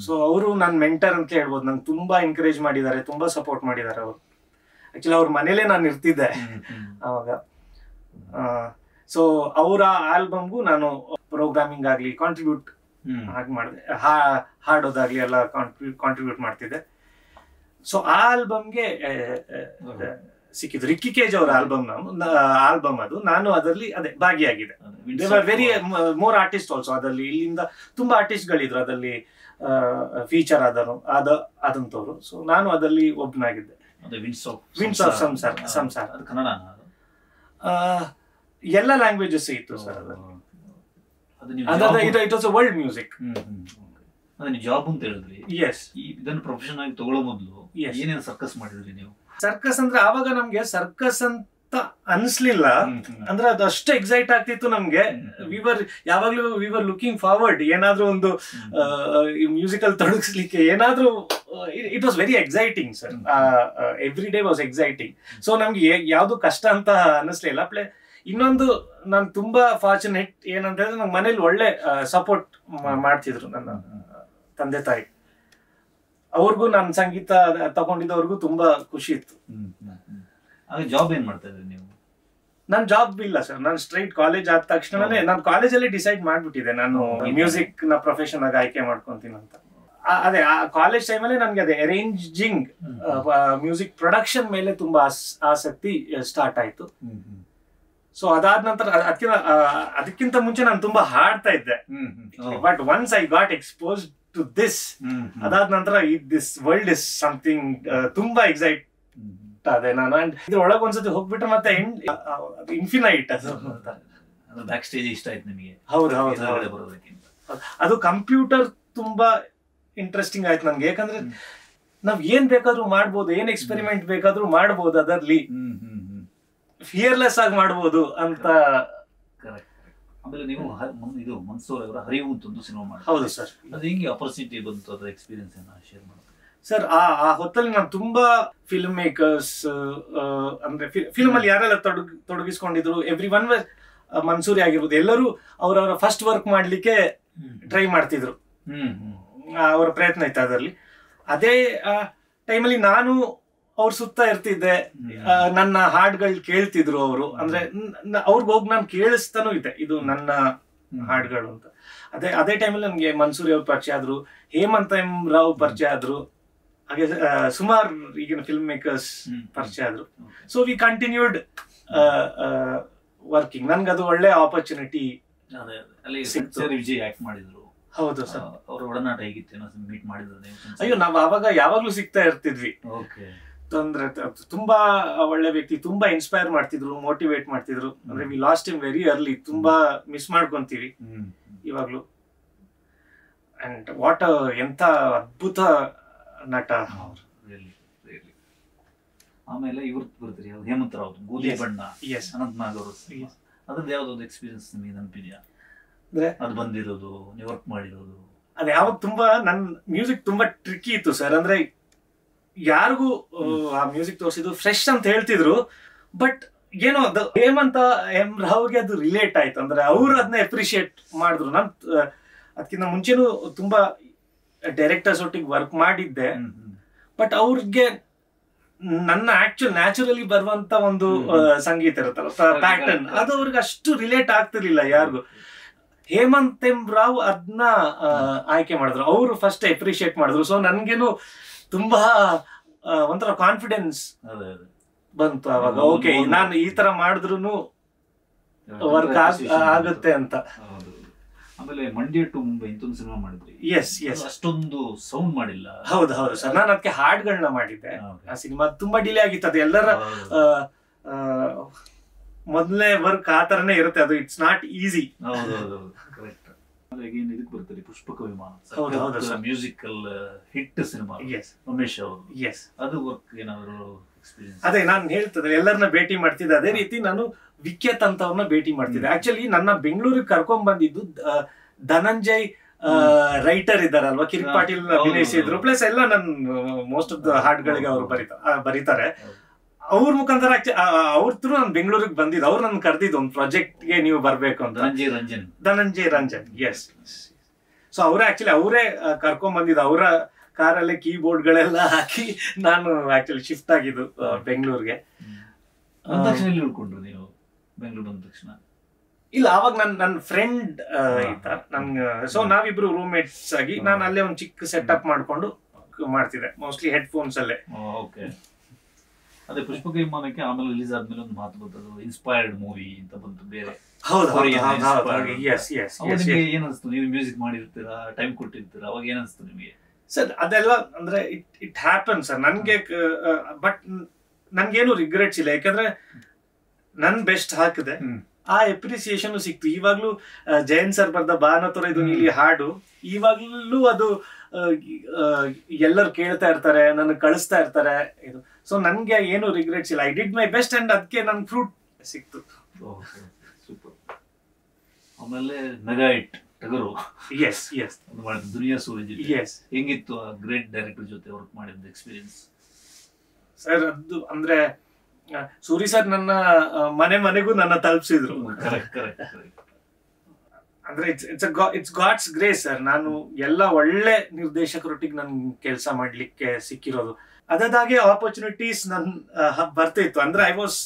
ಸೊ ಅವರು ನನ್ನ ಮೆಂಟರ್ ಅಂತ ಹೇಳ್ಬೋದು. ನಂಗೆ ತುಂಬಾ ಎನ್ಕರೇಜ್ ಮಾಡಿದ್ದಾರೆ, ತುಂಬಾ ಸಪೋರ್ಟ್ ಮಾಡಿದ್ದಾರೆ ಅವರು. ಆಕ್ಚುಲಿ ಅವ್ರ ಮನೇಲೆ ನಾನು ಇರ್ತಿದ್ದೆ ಅವಾಗ. ಸೊ ಅವರ ಆಲ್ಬಮ್ಗೂ ನಾನು ಪ್ರೋಗ್ರಾಮಿಂಗ್ ಆಗ್ಲಿ ಕಾಂಟ್ರಿಬ್ಯೂಟ್ ಹಾಗೆ ಮಾಡಿದೆ, ಹಾಡೋದಾಗ್ಲಿ ಎಲ್ಲ ಕಾಂಟ್ರಿಬ್ಯೂಟ್ ಮಾಡ್ತಿದ್ದೆ. ಸೊ ಆ ಆಲ್ಬಮ್ಗೆ ಸಿಕ್ಕಿದ್ದು ರಿಕ್ಕಿ ಕೇಜ್ ಅವರ ಆಲ್ಬಮ್ ಅದು. ನಾನು ಅದರಲ್ಲಿ ಅದೇ ಭಾಗಿಯಾಗಿದೆ. ವೆರಿ ಮೋರ್ ಆರ್ಟಿಸ್ಟ್ ಆಲ್ಸೋ ಅದರಲ್ಲಿ. ಇಲ್ಲಿಂದ ತುಂಬಾ ಆರ್ಟಿಸ್ಟ್ ಗಳಿದ್ರು ಅದರಲ್ಲಿ ಫೀಚರ್ ಆದಂತವ್ರು. ಸೊ ನಾನು ಅದರಲ್ಲಿ ಒಬ್ಬನಾಗಿದ್ದೆ. ವಿಂಡ್ಸ್ ಆಫ್ ಸಂಸಾರ ಎಲ್ಲ ಲ್ಯಾಂಗ್ವೇಜಸ್ ಇತ್ತು sir. It was world music. Job ಅಂತ ಹೇಳಿದ್ರಿ, ಇದನ್ನು ಪ್ರೊಫೆಷನ್ ಆಗಿ ತಗೊಳ್ಳೋ ಮೊದಲು ಏನೇನು ಸರ್ಕಸ್ ಮಾಡಿದ್ರಿ ನೀವು? ಸರ್ಕಸ್ ಅಂದ್ರೆ ಆವಾಗ ನಮ್ಗೆ ಸರ್ಕಸ್ ಅಂತ ಅನ್ಸ್ಲಿಲ್ಲ. ಅಂದ್ರೆ ಅದು ಅಷ್ಟು ಎಕ್ಸೈಟ್ ಆಗ್ತಿತ್ತು ನಮ್ಗೆ. ಯಾವಾಗ್ಲೂ ವಿ ವರ್ ಲುಕಿಂಗ್ ಫಾರ್ವರ್ಡ್, ಏನಾದ್ರೂ ಒಂದು ಮ್ಯೂಸಿಕಲ್ ತೊಡಗಿಸ್ಲಿಕ್ಕೆ ಏನಾದ್ರೂ. It was very exciting sir. Every day was exciting. So ನಮ್ಗೆ ಯಾವ್ದು ಕಷ್ಟ ಅಂತ ಅನ್ನಿಸ್ಲಿಲ್ಲ. ಇನ್ನೊಂದು ನಾನು ತುಂಬಾ ಫಾರ್ಚುನೇಟ್ ಏನಂತ ಹೇಳಿದ್ರೆ, ನಂಗೆ ಮನೇಲಿ ಒಳ್ಳೆ ಸಪೋರ್ಟ್ ಮಾಡ್ತಿದ್ರು ನನ್ನ ತಂದೆ ತಾಯಿ. ಅವ್ರಿಗೂ ನಾನು ಸಂಗೀತ ತಗೊಂಡಿದ್ದವ್ರಿಗೂ ತುಂಬಾ ಖುಷಿ ಇತ್ತು. ಜಾಬ್ ಏನ್ ಮಾಡ್ತಾ ಇದ್ರಿ ನೀವು? ನಾನ್ ಜಾಬ್ ಇಲ್ಲ ಸರ್. ನಾನು ಸ್ಟ್ರೈಟ್ ಕಾಲೇಜ್ ಆದ ತಕ್ಷಣನೇ ನಾನು ಕಾಲೇಜಲ್ಲಿ ಡಿಸೈಡ್ ಮಾಡ್ಬಿಟ್ಟಿದೆ ನಾನು ಮ್ಯೂಸಿಕ್ ನ ಪ್ರೊಫೆಷನ್ ಆಗಿ ಆಯ್ಕೆ ಮಾಡ್ಕೊಂತೀನಿ ಅಂತ. ಅದೇ ಕಾಲೇಜ್ ಟೈಮಲ್ಲಿ ನನಗೆ ಅದೇ ಅರೇಂಜಿಂಗ್ ಮ್ಯೂಸಿಕ್ ಪ್ರೊಡಕ್ಷನ್ ಮೇಲೆ ತುಂಬಾ ಆಸಕ್ತಿ ಸ್ಟಾರ್ಟ್ ಆಯ್ತು. ಸೊ ಅದಾದ ನಂತರ ಅದಕ್ಕಿಂತ ಮುಂಚೆ ನಾನು ತುಂಬಾ ಹಾಡ್ತಾ ಇದ್ದೆ. But once I got expose to this, ಅದಾದ ನಂತರ ದಿಸ್ ವರ್ಲ್ಡ್ ಇಸ್ ಸಮಥಿಂಗ್ ತುಂಬಾ ಎಕ್ಸೈಟ್ ಅದೇ ನಾನು. ಅಂಡ್ ಇದ್ರ ಒಳಗೆ ಒಂದ್ಸತಿ ಹೋಗ್ಬಿಟ್ರೆ ಮತ್ತೆ ಇನ್ಫಿನೈಟ್ ಅದು ಬ್ಯಾಕ್ ಸ್ಟೇಜ್ ಇಷ್ಟ ಆಯ್ತು ನಿಮಗೆ? ಹೌದು ಅದು ಕಂಪ್ಯೂಟರ್ ತುಂಬಾ ಇಂಟ್ರೆಸ್ಟಿಂಗ್ ಆಯ್ತು ನನ್ಗೆ. ಯಾಕಂದ್ರೆ ನಾವ್ ಏನ್ ಬೇಕಾದ್ರೂ ಮಾಡ್ಬೋದು, ಏನ್ ಎಕ್ಸ್ಪೆರಿಮೆಂಟ್ ಬೇಕಾದ್ರೂ ಮಾಡ್ಬೋದು, ಅದರಲ್ಲಿ ಫಿಯರ್ಲೆಸ್ ಆಗಿ ಮಾಡ್ಬೋದು ಅಂತ. ಆಮೇಲೆ ನೀವು ಇದು ಮನ್ಸೂರ್ ಅವರ ಹರಿವು ಅಂತ ಒಂದು ಸಿನಿಮಾ ಮಾಡಿ. ಹೌದು ಸರ್. ಅದು ಹೆಂಗೆ ಆಪರ್ಚುನಿಟಿ ಬಂತು, ಅದರ ಎಕ್ಸ್ಪೀರಿಯನ್ಸ್ ಶೇರ್ ಮಾಡೋದು ಸರ್? ಆ ಹೊತ್ತಲ್ಲಿ ನಾನು ತುಂಬಾ ಫಿಲ್ಮ್ ಮೇಕರ್ಸ್ ಅಂದ್ರೆ ಫಿಲ್ಮ್ ಅಲ್ಲಿ ಯಾರೆಲ್ಲ ತೊಡಗಿಸ್ಕೊಂಡಿದ್ರು, ಎವ್ರಿ ಒನ್ ಮನ್ಸೂರಿ ಆಗಿರ್ಬೋದು, ಎಲ್ಲರೂ ಅವರವರ ಫಸ್ಟ್ ವರ್ಕ್ ಮಾಡ್ಲಿಕ್ಕೆ ಟ್ರೈ ಮಾಡ್ತಿದ್ರು. ಅವರ ಪ್ರಯತ್ನ ಇತ್ತು ಅದರಲ್ಲಿ. ಅದೇ ಟೈಮಲ್ಲಿ ನಾನು ಅವ್ರ ಸುತ್ತ ಇರ್ತಿದ್ದೆ, ನನ್ನ ಹಾಡ್ಗಳು ಕೇಳ್ತಿದ್ರು ಅವರು. ಅಂದ್ರೆ ಅವ್ರಿಗೆ ಹೋಗಿ ನಾನು ಕೇಳಿಸ್ತಾನೂ ಇದ್ದೆ ಇದು ನನ್ನ ಹಾಡ್ಗಳು ಅಂತ. ಅದೇ ಟೈಮಲ್ಲಿ ನನ್ಗೆ ಮನ್ಸೂರಿ ಅವ್ರ ಪರಿಚಯ ಆದ್ರು, ಹೇಮಂತ್ ಎಂ ರಾವ್ ಪರಿಚಯ ಆದ್ರು, ಹಾಗೆ ಸುಮಾರು ಈಗಿನ ಫಿಲ್ಮ್ ಮೇಕರ್ಸ್ ಪರಿಚಯ ಆದ್ರು. So we continued working. ನನ್ಗೆ ಅದು ಒಳ್ಳೆ ಆಪರ್ಚುನಿಟಿ ಸಿಕ್ತು. ವಿಜಯ್ ಆಕ್ಟ್ ಮಾಡಿದ್ರು. ಹೌದು ಸರ್. ಅವರ ಒಡನಾಟ ಹೇಗಿತ್ತು? ಮೀಟ್ ಮಾಡಿದ್ರು? ಅಯ್ಯೋ, ನಾವ್ ಅವಾಗ ಯಾವಾಗ್ಲೂ ಸಿಗ್ತಾ ಇರ್ತಿದ್ವಿ. ತೊಂದ್ರೆ ತುಂಬಾ ಒಳ್ಳೆ ವ್ಯಕ್ತಿ, ತುಂಬಾ ಇನ್ಸ್ಪೈರ್ ಮಾಡ್ತಿದ್ರು, ಮೋಟಿವೇಟ್ ಮಾಡ್ತಿದ್ರು. ಅಂದ್ರೆ V last him very early. ತುಂಬಾ ಮಿಸ್ ಮಾಡ್ಕೊಂತೀವಿ ಇವಾಗ್ಲೂ. ಅಂಡ್ ವಾಟ್ ಎಂತ ಅದ್ಭುತ ನಟ. ಆಮೇಲೆ ಇವ್ರದ್ದು ಬರ್ತೀರಿ ಹೇಮಂತ್ ರಾವ್, ಗೋಧಿ ಬಣ್ಣ, ಅನಂತ್ ನಾಗ್ ಅವರು. ಅದ್ರದ್ದು ಯಾವ್ದೊಂದು ಎಕ್ಸ್ಪೀರಿಯನ್ಸ್ ನಿಮಗೆ ನೆನಪಿದೆಯಾ? ಅದು ಬಂದಿರೋದು, ನೀವು ವರ್ಕ್ ಮಾಡಿರೋದು? ಅದ್ ಯಾವಾಗ ತುಂಬಾ ನನ್ ಮ್ಯೂಸಿಕ್ ತುಂಬಾ ಟ್ರಿಕ್ಕಿ ಇತ್ತು ಸರ್. ಅಂದ್ರೆ ಯಾರಿಗೂ ಆ ಮ್ಯೂಸಿಕ್ ತೋರಿಸಿದ್ರು ಫ್ರೆಶ್ ಅಂತ ಹೇಳ್ತಿದ್ರು, ಬಟ್ ಏನೋ ಅದು ಹೇಮಂತ ಎಂ ರಾವ್ಗೆ ಅದು ರಿಲೇಟ್ ಆಯ್ತು. ಅಂದ್ರೆ ಅವ್ರು ಅದನ್ನ ಅಪ್ರಿಶಿಯೇಟ್ ಮಾಡಿದ್ರು. ನಾನ್ ಅದಕ್ಕಿಂತ ಮುಂಚೆನೂ ತುಂಬಾ ಡೈರೆಕ್ಟರ್ಸ್ ಒಟ್ಟಿಗೆ ವರ್ಕ್ ಮಾಡಿದ್ದೆ, ಬಟ್ ಅವ್ರಿಗೆ ನನ್ನ ನ್ಯಾಚುರಲಿ ಬರುವಂತ ಒಂದು ಸಂಗೀತ ಇರುತ್ತಲ್ಲ, ಪ್ಯಾಟರ್ನ್, ಅದು ಅವ್ರಿಗೆ ಅಷ್ಟು ರಿಲೇಟ್ ಆಗ್ತಿರ್ಲಿಲ್ಲ ಯಾರಿಗೂ. ಹೇಮಂತ್ ಎಂ ರಾವ್ ಅದನ್ನ ಆಯ್ಕೆ ಮಾಡಿದ್ರು, ಅವರು ಫಸ್ಟ್ ಅಪ್ರಿಶಿಯೇಟ್ ಮಾಡಿದ್ರು. ಸೊ ನನ್ಗೇನು ತುಂಬಾ ಒಂಥರ ಕಾನ್ಫಿಡೆನ್ಸ್ ಬಂತು ಅವಾಗ. ಓಕೆ, ನಾನು ಈ ತರ ಮಾಡಿದ್ರು ವರ್ಕ್ ಆಗುತ್ತೆ ಅಂತ. ಆಮೇಲೆ ಮಂಡ್ಯ ಟು ಮುಂಬೈ ಇಂತೊಂದು ಸಿನಿಮಾ ಮಾಡಿದ್ರಿ. ಎಸ್ ಅಷ್ಟೊಂದು ಸೌಂಡ್ ಮಾಡಿಲ್ಲ. ಹೌದು ಸರ್. ನಾನು ಅದಕ್ಕೆ ಹಾಡ್ಗಳನ್ನ ಮಾಡಿದ್ದೆ. ಆ ಸಿನಿಮಾ ತುಂಬಾ ಡಿಲೇ ಆಗಿತ್ತು. ಅದು ಎಲ್ಲರ ಮೊದಲನೇ ವರ್ಕ್ ಆ ತರನೇ ಇರುತ್ತೆ. ಅದು ಇಟ್ಸ್ ನಾಟ್ ಈಸಿ. ಇದಕ್ಕೆ ಬರ್ತಾರೆ ಪುಷ್ಪಕ ವಿಮಾನ, ಮ್ಯೂಸಿಕಲ್ ಹಿಟ್ ಸಿನಿಮಾ, ಉಮೇಶ್ ಅವರು. ಅದು ವರ್ಕ್ ಏನಾದ್ರು ಎಕ್ಸ್ಪೀರಿಯನ್ಸ್? ಅದೇ ನಾನು ಹೇಳ್ತಿದ್ದೆ, ಎಲ್ಲರನ್ನ ಭೇಟಿ ಮಾಡ್ತಿದ್ದೆ. ಅದೇ ರೀತಿ ನಾನು ವಿಖ್ಯಾತ್ ಅಂತವ್ರನ್ನ ಭೇಟಿ ಮಾಡ್ತಿದ್ದೆ. ಆಕ್ಚುಲಿ ನನ್ನ ಬೆಂಗಳೂರಿಗೆ ಕರ್ಕೊಂಡ್ ಬಂದಿದ್ದು ಧನಂಜಯ್ ರೈಟರ್ ಇದ್ದಾರಲ್ವಾ, ಕಿರಿಕ್ ಪಾಟೀಲ್ ಅಭಿನಯಿಸಿದ್ರು. ಪ್ಲಸ್ ಎಲ್ಲ ನನ್ನ ಮೋಸ್ಟ್ ಆಫ್ ದ ಹಾಡ್ಗಳಿಗೆ ಅವರು ಬರೀತಾರೆ. ಅವ್ರ ಮುಖಾಂತರ ಅವ್ರ ಥ್ರೂ ನಾನು ಬೆಂಗಳೂರಿಗೆ ಬಂದಿದ್ದು. ಅವ್ರು ನನ್ ಕರೆದಿದ್ದು ಒಂದು ಪ್ರಾಜೆಕ್ಟ್ಗೆ ನೀವು ಬರ್ಬೇಕು ಅಂತ. ಧನಂಜಯ್ ರಂಜನ್. ಎಸ್. ಸೊ ಅವರೇ ಕರ್ಕೊಂಡ್ ಬಂದಿದ್ದು. ಅವರ ಕಾರಲ್ಲೇ ಕೀಬೋರ್ಡ್ ಗಳೆಲ್ಲ ಹಾಕಿ ನಾನು ಆಕ್ಚುಲಿ ಶಿಫ್ಟ್ ಆಗಿದ್ದು ಬೆಂಗಳೂರಿಗೆ. ಉಳ್ಕೊಂಡ್ರು ನೀವು ಬೆಂಗಳೂರು ಬಂದ ತಕ್ಷಣ? ಇಲ್ಲ, ಅವಾಗ ನನ್ನ ಫ್ರೆಂಡ್ ಇತ್ತ ನನ್ಗೆ. ಸೊ ನಾವಿಬ್ರು ರೂಮ್ಮೇಟ್ಸ್ ಆಗಿ ನಾನು ಅಲ್ಲೇ ಒಂದು ಚಿಕ್ಕ ಸೆಟಪ್ ಮಾಡ್ಕೊಂಡು ಮಾಡ್ತಿದ್ದೆ, ಮೋಸ್ಟ್ಲಿ ಹೆಡ್ಫೋನ್ಸ್ ಅಲ್ಲೇ. ಅದೇ ಪುಷ್ಪಕ ವಿಮಾನಕ್ಕೆ ಆಮೇಲೆ ರಿಲೀಸ್ ಆದ್ಮೇಲೆ ಒಂದು ಮಾತು ಬಂತದು, ಇನ್ಸ್ಪೈರ್ಡ್ ಮೂವಿ ಅಂತ ಬಂತು ಬೇರೆ. ಏನಿಸ್ತು? ನೀವು ಮ್ಯೂಸಿಕ್ ಮಾಡಿರ್ತೀರಾ, ಟೈಮ್ ಕೊಟ್ಟಿರ್ತೀರಾ, ಅವಾಗ ಏನಿಸ್ತು ನಿಮಗೆ? ಸರ್ ಅದೆಲ್ಲ ಅಂದ್ರೆ ಇಟ್ ಹ್ಯಾಪನ್ ಸರ್. ನನ್ಗೆ ಬಟ್ ನನ್ಗೇನು ರಿಗ್ರೆಟ್ಸ್ ಇಲ್ಲ. ಯಾಕಂದ್ರೆ ನನ್ ಬೆಸ್ಟ್ ಹಾಕಿದೆ, ಆ ಎಪ್ರಿಸಿಯೇಷನ್ ಸಿಕ್ತು. ಇವಾಗ್ಲೂ ಜಯಂತ್ ಸರ್ ಬರ್ದ ಬಾನತೊರೆ ಇದು ನೀಲಿ ಹಾಡು ಇವಾಗ್ಲೂ ಅದು ಎಲ್ಲರೂ ಕೇಳ್ತಾ ಇರ್ತಾರೆ, ನನಗೆ ಕಳಿಸ್ತಾ ಇರ್ತಾರೆ ಇದು. ಸೊ ನನ್ಗೆ ಏನು ರಿಗ್ರೆಟ್ಸ್ ಇಲ್ಲ. I did my best and ಅದಕ್ಕೆ ನನ್ ಫ್ರೂಟ್ ಸಿಕ್ತು. ಸೂಪರ್. ಆಮೇಲೆ ಮೆಗಾ ಹಿಟ್ ಟಗರು. ಎಸ್ ದುನಿಯಾ ಸೂರಜ್. ಹೆಂಗಿತ್ತು ಆ ಗ್ರೇಟ್ ಡೈರೆಕ್ಟರ್ ಜೊತೆ ವರ್ಕ್ ಮಾಡಿದ ಎಕ್ಸ್ಪೀರಿಯನ್ಸ್? ಸರ್ ಅದು ಅಂದ್ರೆ ಸೂರಿ ಸರ್ ನನ್ನ ಮನೆಗೂ ನನ್ನ ತಲುಪಿಸಿದ್ರು. ಅಂದ್ರೆ ಇಟ್ಸ್ ಗಾಡ್ಸ್ ಗ್ರೇಸ್ ಸರ್. ನಾನು ಎಲ್ಲ ಒಳ್ಳೆ ನಿರ್ದೇಶಕರೊಟ್ಟಿಗೆ ನನ್ ಕೆಲಸ ಮಾಡ್ಲಿಕ್ಕೆ ಸಿಕ್ಕಿರೋದು. ಅದಾಗೆ ಆಪರ್ಚುನಿಟೀಸ್ ನನ್ ಬರ್ತಿತ್ತು. ಅಂದ್ರೆ I was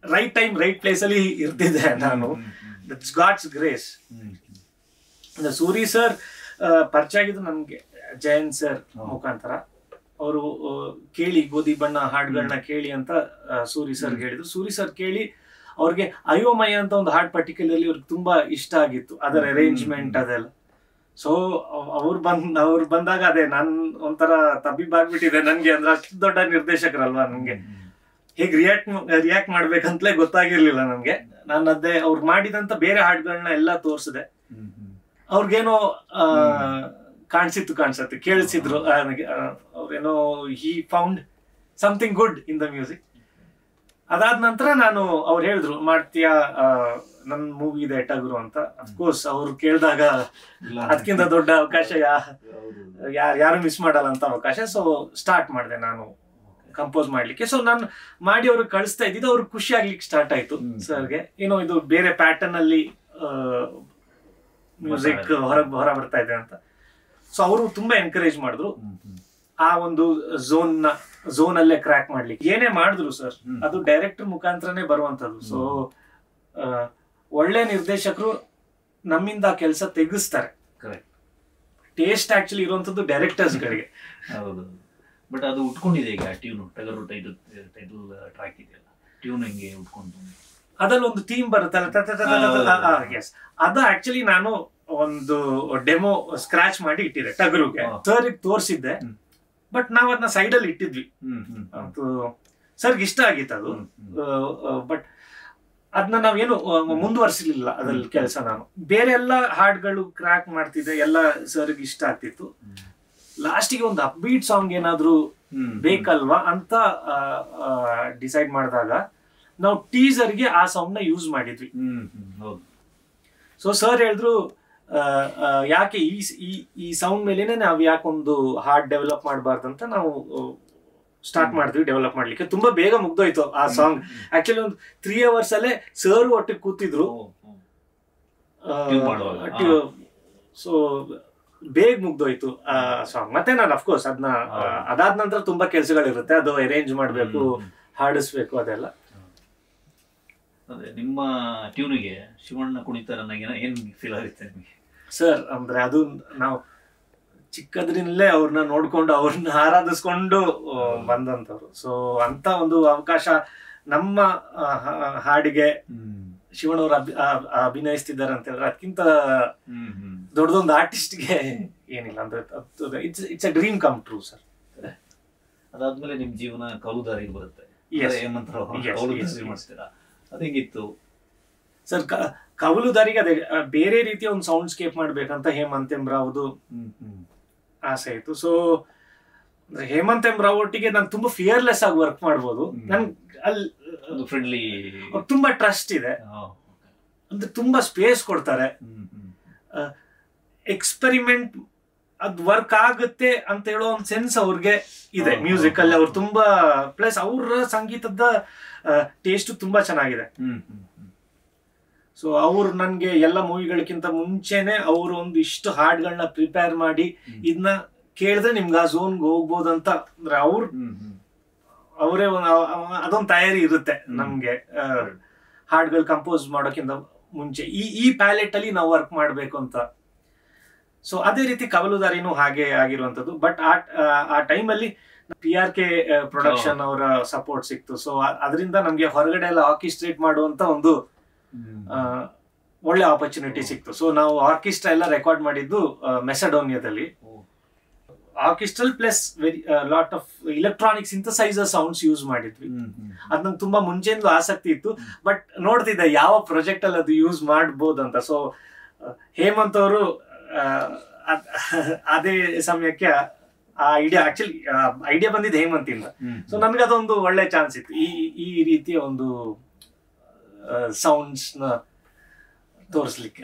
right time right place ಅಲ್ಲಿ ಇರ್ತಿದ್ದೆ ನಾನು. It's God's grace. Suri sir ಪರಿಚಯ ಆಗಿದ್ದು ನನ್ಗೆ ಜಯಂತ್ ಸರ್ ಮುಖಾಂತರ ಅವರು ಕೇಳಿ ಗೋಧಿ ಬಣ್ಣ ಹಾಡುಗಳನ್ನ ಕೇಳಿ ಅಂತ ಸೂರಿ ಸರ್ ಹೇಳಿದ್ರು. ಸೂರಿ ಸರ್ ಕೇಳಿ ಅವ್ರಿಗೆ ಅಯೋಮಯ ಅಂತ ಒಂದು ಹಾಡ್ ಪರ್ಟಿಕ್ಯುಲರ್ಲಿ ಅವ್ರಿಗೆ ತುಂಬಾ ಇಷ್ಟ ಆಗಿತ್ತು, ಅದರ ಅರೇಂಜ್ಮೆಂಟ್ ಅದೆಲ್ಲ. ಸೊ ಅವ್ರು ಬಂದಾಗ ಅದೇ ನಾನ್ ಒಂಥರ ತಬ್ಬಿಬ್ಬಾಗ್ಬಿಟ್ಟಿದೆ ನನ್ಗೆ, ಅಂದ್ರೆ ಅಷ್ಟು ದೊಡ್ಡ ನಿರ್ದೇಶಕರಲ್ವಾ, ನನ್ಗೆ ಹೇಗ್ ರಿಯಾಕ್ಟ್ ಮಾಡ್ಬೇಕಂತಲೇ ಗೊತ್ತಾಗಿರ್ಲಿಲ್ಲ ನನ್ಗೆ. ನಾನು ಅದೇ ಅವ್ರು ಮಾಡಿದಂತ ಬೇರೆ ಹಾಡುಗಳನ್ನ ಎಲ್ಲ ತೋರ್ಸಿದೆ. ಅವ್ರಿಗೇನೋ ಕಾಣಿಸುತ್ತೆ, ಕೇಳಿಸಿದ್ರು, ಅವ್ರೇನೋ he found something good in the music. ಅದಾದ ನಂತರ ನಾನು ಅವ್ರು ಹೇಳಿದ್ರು ಮಾಡ್ತೀಯಾ ನನ್ ಮೂವಿ ಇದೆ ಟಗರು ಅಂತ. ಅಫ್ಕೋರ್ಸ್ ಅವ್ರು ಕೇಳಿದಾಗ ಅದಕ್ಕಿಂತ ದೊಡ್ಡ ಅವಕಾಶ ಯಾರು ಮಿಸ್ ಮಾಡಲ್ಲ ಅಂತ ಅವಕಾಶ. ಸೊ ಸ್ಟಾರ್ಟ್ ಮಾಡಿದೆ ನಾನು ಕಂಪೋಸ್ ಮಾಡ್ಲಿಕ್ಕೆ. ಸೊ ನಾನು ಮಾಡಿ ಅವ್ರಿಗೆ ಕಳಿಸ್ತಾ ಇದ್ದಿದ್ದು, ಅವ್ರಿಗೆ ಖುಷಿ ಆಗ್ಲಿಕ್ಕೆ ಸ್ಟಾರ್ಟ್ ಆಯ್ತು ಸರ್ಗೆ. ಏನೋ ಇದು ಬೇರೆ ಪ್ಯಾಟರ್ನ್ ಅಲ್ಲಿ ಮ್ಯೂಸಿಕ್ ಹೊರ ಬರ್ತಾ ಇದೆ ಅಂತ. ಸೊ ಅವರು ತುಂಬಾ ಎನ್ಕರೇಜ್ ಮಾಡಿದ್ರು ಆ ಒಂದು ಝೋನ್ ಅಲ್ಲೇ ಕ್ರ್ಯಾಕ್ ಮಾಡ್ಲಿಕ್ಕೆ. ಏನೇ ಮಾಡಿದ್ರು ಸರ್ ಅದು ಡೈರೆಕ್ಟರ್ ಮುಖಾಂತರನೇ ಬರುವಂತದ್ದು. ಸೊ ಒಳ್ಳೆ ನಿರ್ದೇಶಕರು ನಮ್ಮಿಂದ ಕೆಲಸ ತೆಗಿಸ್ತಾರೆ. ಟೇಸ್ಟ್ ಆಕ್ಚುಲಿ ಇರುವಂತದ್ದು ಡೈರೆಕ್ಟರ್ಸ್ ಗಳಿಗೆ. ಹೌದು, ಬಟ್ ಅದು ಉಟ್ಕೊಂಡಿದೆ ಈಗ ಟ್ಯೂನ್, ಟಗರು ಟೈಟಲ್ ಟ್ರ್ಯಾಕ್ ಇದೆಯಲ್ಲ, ಟ್ಯೂನ್ ಹೆಂಗೆ ಉಟ್ಕೊಂಡು ಅದ್ರಲ್ಲಿ ಒಂದು ಥೀಮ್ ಬರುತ್ತಲ್ಲ. ಎಸ್, ಅದು ಆಕ್ಚುಲಿ ನಾನು ಒಂದು ಡೆಮೋ ಸ್ಕ್ರಾಚ್ ಮಾಡಿ ಇಟ್ಟಿದ್ದೆ ಟಗರುಗೆ, ಸರ್ ತೋರಿಸಿದ್ದೆ. ಬಟ್ ನಾವ್ ಅದನ್ನ ಸೈಡ್ ಅಲ್ಲಿ ಇಟ್ಟಿದ್ವಿ. ಸರ್ಗೆ ಇಷ್ಟ ಆಗಿತ್ತು ಅದು. ಬಟ್ ಅದನ್ನ ನಾವೇನು ಮುಂದುವರ್ಸಲಿಲ್ಲ ಅದ್ರಲ್ಲಿ ಕೆಲಸ. ನಾನು ಬೇರೆ ಎಲ್ಲ ಹಾಡ್ಗಳು ಕ್ರ್ಯಾಕ್ ಮಾಡ್ತಿದ್ದೆ, ಎಲ್ಲ ಸರ್ಗೆ ಇಷ್ಟ ಆಗ್ತಿತ್ತು. ಲಾಸ್ಟಿಗೆ ಒಂದು ಅಪ್ಬೀಟ್ ಸಾಂಗ್ ಏನಾದ್ರು ಬೇಕಲ್ವಾ ಅಂತ ಡಿಸೈಡ್ ಮಾಡಿದಾಗ ನಾವು ಟೀಸರ್ಗೆ ಆ ಸಾಂಗ್ ನ ಯೂಸ್ ಮಾಡಿದ್ವಿ. ಸೊ ಸರ್ ಹೇಳಿದ್ರು ಯಾಕೆ ಈ ಸೌಂಡ್ ಮೇಲೇನೆ ನಾವು ಯಾಕೊಂದು ಹಾರ್ಡ್ ಡೆವಲಪ್ ಮಾಡಬಾರ್ದಂತ ನಾವು ಸ್ಟಾರ್ಟ್ ಮಾಡಿದ್ವಿ ಡೆವಲಪ್ ಮಾಡ್ಲಿಕ್ಕೆ. ತುಂಬಾ ಬೇಗ ಮುಗ್ದೋಯ್ತು ಆ ಸಾಂಗ್. ಆಕ್ಚುಲಿ ಒಂದು 3 hours ಅಲ್ಲೇ ಸರ್ ಒಟ್ಟಿಗೆ ಕೂತಿದ್ರು. ಸೊ ಬೇಗ ಮುಗ್ದೋಯ್ತು ಆ ಸಾಂಗ್. ಮತ್ತೆ ನಾನು ಅಫ್ಕೋರ್ಸ್ ಅದನ್ನ ಅದಾದ ನಂತರ ತುಂಬಾ ಕೆಲ್ಸಗಳಿರುತ್ತೆ, ಅದು ಅರೇಂಜ್ ಮಾಡ್ಬೇಕು, ಹಾಡಿಸ್ಬೇಕು, ಅದೆಲ್ಲ. ಅದೇ ನಿಮ್ಮ ಟ್ಯೂನಿಗೆ ಶಿವಣ್ಣ ಕುಣಿತಾರ ಏನ್ ಫೀಲ್ ಆಗುತ್ತೆ ನಿಮಗೆ ಸರ್? ಅಂದ್ರೆ ಅದು ನಾವು ಚಿಕ್ಕದ್ರಿಂದಲೇ ಅವ್ರನ್ನ ನೋಡ್ಕೊಂಡು ಅವ್ರನ್ನ ಆರಾಧಿಸ್ಕೊಂಡು ಬಂದಂತವ್ರು. ಸೊ ಅಂತ ಒಂದು ಅವಕಾಶ ನಮ್ಮ ಹಾಡಿಗೆ ಶಿವಣ್ಣವ್ರು ಅಭಿನಯಿಸ್ತಿದ್ದಾರೆ ಅಂತ ಹೇಳಿದ್ರೆ ಅದಕ್ಕಿಂತ ದೊಡ್ಡದೊಂದು ಆರ್ಟಿಸ್ಟ್ಗೆ ಏನಿಲ್ಲ. ಅಂದ್ರೆ it's a dream come true sir. ಅದಾದ್ಮೇಲೆ ನಿಮ್ ಜೀವನ ಕೌಲುದಾರಿಗೆ ಬರುತ್ತೆ. ಮಾಡ್ತೀರಾ, ಅದೇಗಿತ್ತು ಸರ್? ಕವಲುದಾರಿಗೆ ಅದೇ ಬೇರೆ ರೀತಿಯ ಒಂದು ಸೌಂಡ್ ಸ್ಕೇಪ್ ಮಾಡ್ಬೇಕಂತ ಹೇಮಂತ್ ಎಂ ರಾವ್ದು ಆಸೆ ಇತ್ತು. ಸೊ ಹೇಮಂತ್ ಎಂ ರಾವ್ ಒಟ್ಟಿಗೆ ನಾನು ತುಂಬಾ ಫಿಯರ್ಲೆಸ್ ಆಗಿ ವರ್ಕ್ ಮಾಡ್ಬೋದು. ನನ್ ಅಲ್ಲಿ ಫ್ರೆಂಡ್ಲಿ, ತುಂಬಾ ಟ್ರಸ್ಟ್ ಇದೆ, ಅಂದ್ರೆ ತುಂಬಾ ಸ್ಪೇಸ್ ಕೊಡ್ತಾರೆ. ಎಕ್ಸ್ಪೆರಿಮೆಂಟ್ ಅದ್ ವರ್ಕ್ ಆಗುತ್ತೆ ಅಂತ ಹೇಳೋ ಒಂದು ಸೆನ್ಸ್ ಅವ್ರಿಗೆ ಇದೆ ಮ್ಯೂಸಿಕ್ ಅಲ್ಲಿ. ಅವ್ರು ತುಂಬಾ ಪ್ಲಸ್ ಅವ್ರ ಸಂಗೀತದ ಟೇಸ್ಟ್ ತುಂಬಾ ಚೆನ್ನಾಗಿದೆ. ಸೊ ಅವ್ರು ನನ್ಗೆ ಎಲ್ಲ ಮೂವಿಗಳಕ್ಕಿಂತ ಮುಂಚೆನೆ ಅವರು ಒಂದು ಇಷ್ಟು ಹಾಡ್ಗಳನ್ನ ಪ್ರಿಪೇರ್ ಮಾಡಿ ಇದನ್ನ ಕೇಳಿದ್ರೆ ನಿಮ್ಗೆ ಆ ಝೋನ್ಗೆ ಹೋಗ್ಬೋದಂತ, ಅಂದ್ರೆ ಅವರೇ ಅದೊಂದು ತಯಾರಿ ಇರುತ್ತೆ ನಮ್ಗೆ ಹಾಡ್ಗಳು ಕಂಪೋಸ್ ಮಾಡೋಕ್ಕಿಂತ ಮುಂಚೆ ಈ ಪ್ಯಾಲೆಟ್ ಅಲ್ಲಿ ನಾವು ವರ್ಕ್ ಮಾಡ್ಬೇಕು ಅಂತ. ಸೊ ಅದೇ ರೀತಿ ಕವಲುದಾರಿನೂ ಹಾಗೆ ಆಗಿರುವಂತದ್ದು. ಬಟ್ ಆ ಟೈಮಲ್ಲಿ PRK ಪ್ರೊಡಕ್ಷನ್ ಅವರ ಸಪೋರ್ಟ್ ಸಿಕ್ತು. ಸೊ ಅದರಿಂದ ನಮ್ಗೆ ಹೊರಗಡೆ ಎಲ್ಲ ಆರ್ಕೆಸ್ಟ್ರೇಟ್ ಮಾಡುವಂತ ಒಂದು ಒಳ್ಳೆ ಆಪರ್ಚುನಿಟಿ ಸಿಕ್ತು. ಸೊ ನಾವು ಆರ್ಕೆಸ್ಟ್ರಾ ಎಲ್ಲ ರೆಕಾರ್ಡ್ ಮಾಡಿದ್ದು ಮೆಸಡೋನಿಯಾದಲ್ಲಿ. Orchestral plus lot of electronic synthesizer sounds use ಮಾಡಿದ್ವಿ. ಅದ್ ನಂಗೆ ತುಂಬಾ ಮುಂಚೆಯಿಂದಲೂ ಆಸಕ್ತಿ ಇತ್ತು, ಬಟ್ ನೋಡ್ತಿದ್ದೆ ಯಾವ ಪ್ರಾಜೆಕ್ಟ್ ಅಲ್ಲಿ ಅದು ಯೂಸ್ ಮಾಡ್ಬೋದು ಅಂತ. ಸೊ ಹೇಮಂತ್ ಅವರು ಅದೇ ಸಮಯಕ್ಕೆ ಆ ಐಡಿಯಾ ಬಂದಿದ್ದು ಹೇಮಂತಿಂದ. ಸೊ ನನ್ಗೆ ಅದೊಂದು ಒಳ್ಳೆ ಚಾನ್ಸ್ ಇತ್ತು ಈ ರೀತಿಯ ಒಂದು ಸೌಂಡ್ಸ್ ನ ತೋರಿಸ್ಲಿಕ್ಕೆ.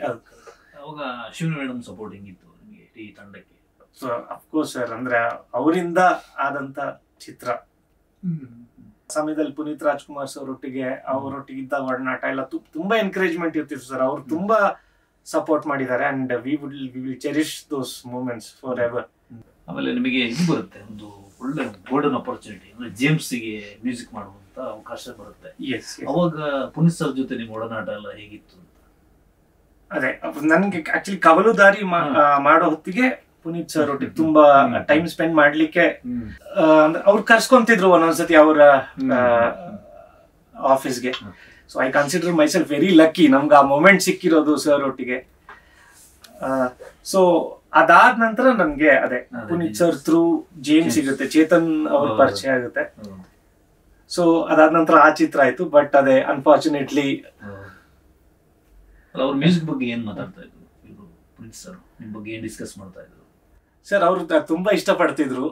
ಅವಾಗ ಶಿವನ ಮೇಡಮ್ ಸಪೋರ್ಟಿಂಗ್ ಇತ್ತು ನಿಮಗೆ ಈ ತಂಡಕ್ಕೆ? ಸೊ ಅಫ್ಕೋರ್ಸ್ ಸರ್, ಅಂದ್ರೆ ಅವರಿಂದ ಆದಂತ ಚಿತ್ರ ಸಮಯದಲ್ಲಿ ಪುನೀತ್ ರಾಜ್ಕುಮಾರ್ ಸರ್ ಅವರೊಟ್ಟಿಗೆ ಇದ್ದ ಒಡನಾಟ ಎಲ್ಲ ತುಂಬಾ ಎನ್ಕರೇಜ್ಮೆಂಟ್ ಇರ್ತಿತ್ತು ಸರ್. ಅವ್ರು ತುಂಬಾ ಸಪೋರ್ಟ್ ಮಾಡಿದ್ದಾರೆ and we will cherish those moments forever. ಆಮೇಲೆ ನಿಮಗೆ ಇದು ಬರುತ್ತೆ, ಒಂದು ಒಳ್ಳೆ ಗೋಲ್ಡನ್ ಅಪರ್ಚುನಿಟಿ, ಅಂದ್ರೆ ಜೇಮ್ಸ್ ಗೆ ಮ್ಯೂಸಿಕ್ ಮಾಡುವಂತ ಅವಕಾಶ ಬರುತ್ತೆ. ಅವಾಗ ಪುನೀತ್ ಸರ್ ಜೊತೆ ನಿಮ್ಮ ಒಡನಾಟ ಎಲ್ಲ ಹೇಗಿತ್ತು ಅಂತ? ಅದೇ ನನ್ಗೆ ಆಕ್ಚುಲಿ ಕವಲುದಾರಿ ಮಾಡೋ ಹೊತ್ತಿಗೆ ಪುನೀತ್ ಸರ್ ಒಟ್ಟಿಗೆ ತುಂಬಾ ಟೈಮ್ ಸ್ಪೆಂಡ್ ಮಾಡ್ಲಿಕ್ಕೆ ಅವ್ರು ಕರ್ಸ್ಕೊಂತಿದ್ರು ಒಂದೊಂದ್ಸತಿ ಅವರ ಆಫೀಸ್ಗೆ. So I consider my self very lucky, ನಮ್ಗೆ ಆ ಮೊಮೆಂಟ್ ಸಿಕ್ಕಿರೋದು ಸರ್ ಒಟ್ಟಿಗೆ. ಸೊ ಅದಾದ ನಂತರ ನನ್ಗೆ ಅದೇ ಪುನೀತ್ ಸರ್ ಥ್ರೂ ಜೇಮ್ಸ್ ಸಿಗುತ್ತೆ, ಚೇತನ್ ಅವ್ರ ಪರಿಚಯ ಆಗುತ್ತೆ. ಸೊ ಅದಾದ ನಂತರ ಆ ಚಿತ್ರ ಆಯ್ತು. ಬಟ್ ಅದೇ ಅನ್ಫಾರ್ಚುನೇಟ್ಲಿ ಅವ್ರ ಮ್ಯೂಸಿಕ್ ಬಗ್ಗೆ ಏನ್ ಮಾತಾಡ್ತಾ ಇದ್ರು ಪುನೀತ್ ಸರ್, ನಿಮ್ ಬಗ್ಗೆ ಏನ್ ಡಿಸ್ಕಸ್ ಮಾಡ್ತಾ ಇದ್ರು? ಸರ್ ಅವ್ರು ತುಂಬಾ ಇಷ್ಟ ಪಡ್ತಿದ್ರು.